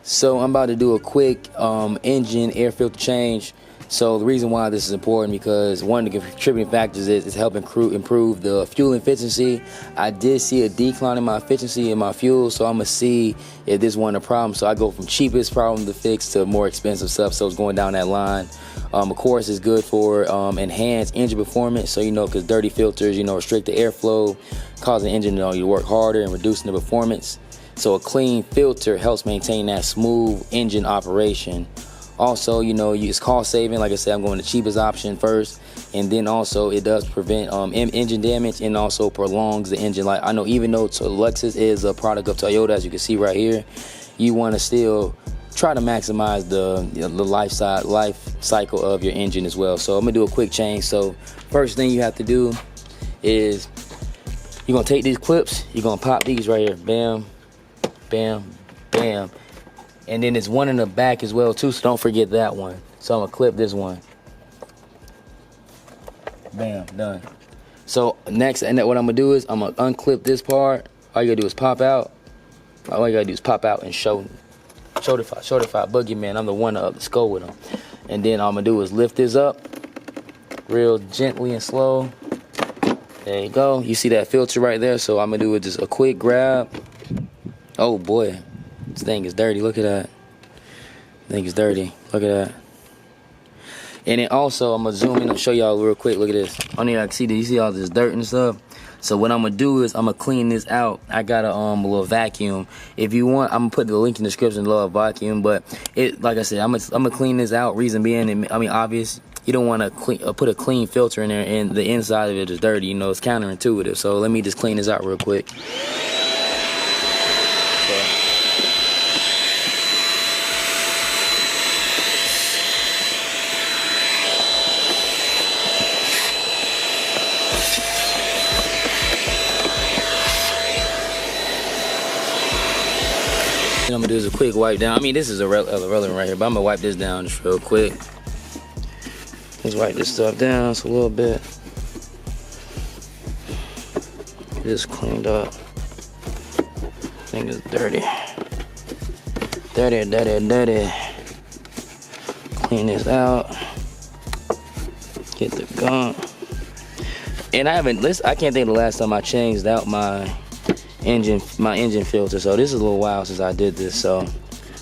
So I'm about to do a quick engine air filter change. So the reason why this is important, because one of the contributing factors is helping improve the fuel efficiency. I did see a decline in my efficiency in my fuel, so I'm gonna see if this wasn't a problem. So I go from cheapest problem to fix to more expensive stuff. So it's going down that line. Of course, it's good for enhanced engine performance. So because dirty filters, restrict the airflow, causing the engine to work harder and reducing the performance. So a clean filter helps maintain that smooth engine operation. Also, it's cost saving. Like I said, I'm going the cheapest option first, and then also it does prevent engine damage and also prolongs the engine life. I know even though Lexus is a product of Toyota, as you can see right here, you want to still try to maximize the life cycle of your engine as well. So I'm gonna do a quick change. So first thing you have to do is you're gonna take these clips, you're gonna pop these right here, bam, bam, bam. And then there's one in the back as well too, so don't forget that one. So I'm gonna clip this one. Bam, done. So next, and what I'm gonna do is I'm gonna unclip this part. All you gotta do is pop out. All you gotta do is pop out and show the boogeyman. I'm the one to go with him. And then all I'm gonna do is lift this up real gently and slow. There you go. You see that filter right there? So I'm gonna do just a quick grab. Oh boy, this thing is dirty. Look at that. This thing is dirty. Look at that. And then also I'm gonna zoom in and show y'all real quick. Look at this. I don't even like see. Do you see all this dirt and stuff? So what I'm gonna do is I'm gonna clean this out. I got a little vacuum. If you want, I'm gonna put the link in the description, little vacuum. But like I said, I'm gonna clean this out. Reason being, obvious. You don't want to put a clean filter in there and the inside of it is dirty. It's counterintuitive. So let me just clean this out real quick. What I'm gonna do is a quick wipe down. This is irrelevant right here, but I'm gonna wipe this down just real quick. Let's wipe this stuff down just a little bit. Just cleaned up. I think it's dirty. Dirty. Clean this out. Get the gunk. And I can't think of the last time I changed out my engine filter. So this is a little while since I did this. So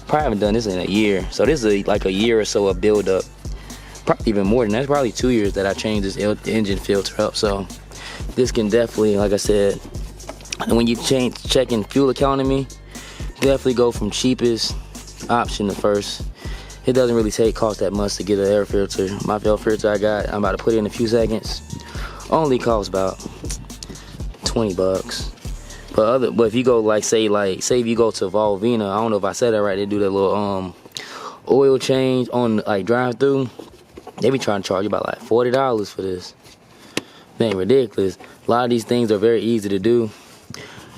probably haven't done this in a year. So this is like a year or so of build up. Probably even more than that. Probably 2 years that I changed this engine filter up. So this can definitely, like I said, when you checking fuel economy, definitely go from cheapest option to first. It doesn't really cost that much to get an air filter. My air filter I'm about to put in a few seconds, only costs about 20 bucks. But if you go say if you go to Volvina, I don't know if I said that right, they do that little oil change on drive through. They be trying to charge you about like $40 for this. Thing ridiculous. A lot of these things are very easy to do,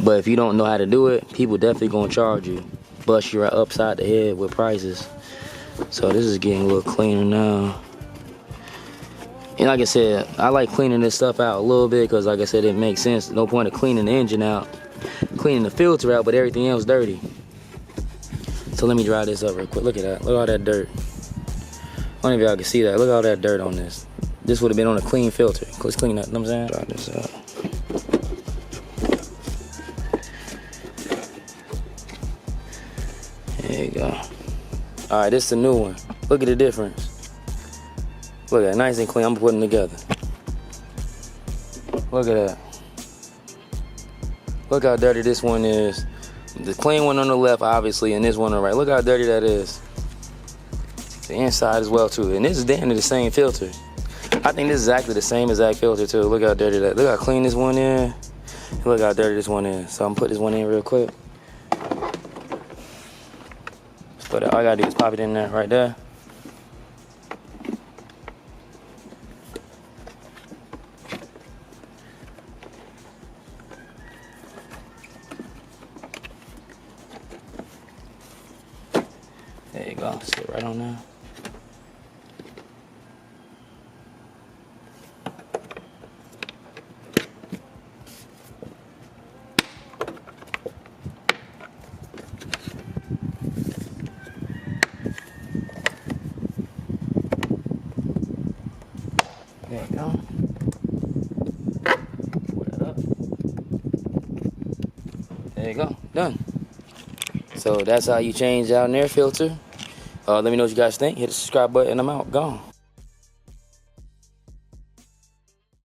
but if you don't know how to do it, people definitely gonna charge you, bust you right upside the head with prices. So this is getting a little cleaner now. And like I said, I like cleaning this stuff out a little bit because, like I said, it makes sense. No point of cleaning the engine out, cleaning the filter out, but everything else dirty. So let me dry this up real quick. Look at that. Look at all that dirt. I don't know if y'all can see that. Look at all that dirt on this. This would have been on a clean filter. Let's clean that. You know what I'm saying? Dry this up. There you go. All right, this is the new one. Look at the difference. Look at that, nice and clean. I'm putting them together. Look at that. Look how dirty this one is. The clean one on the left, obviously, and this one on the right. Look how dirty that is. The inside as well too, and this is damn near the same filter. I think this is exactly the same exact filter too. Look how dirty that. Look how clean this one is. Look how dirty this one is. So I'm gonna put this one in real quick. All I gotta do is pop it in there, right there. There you go. Sit right on there. There you go. Put it up. There you go. Done. So that's how you change out an air filter. Let me know what you guys think. Hit the subscribe button. I'm out. Gone.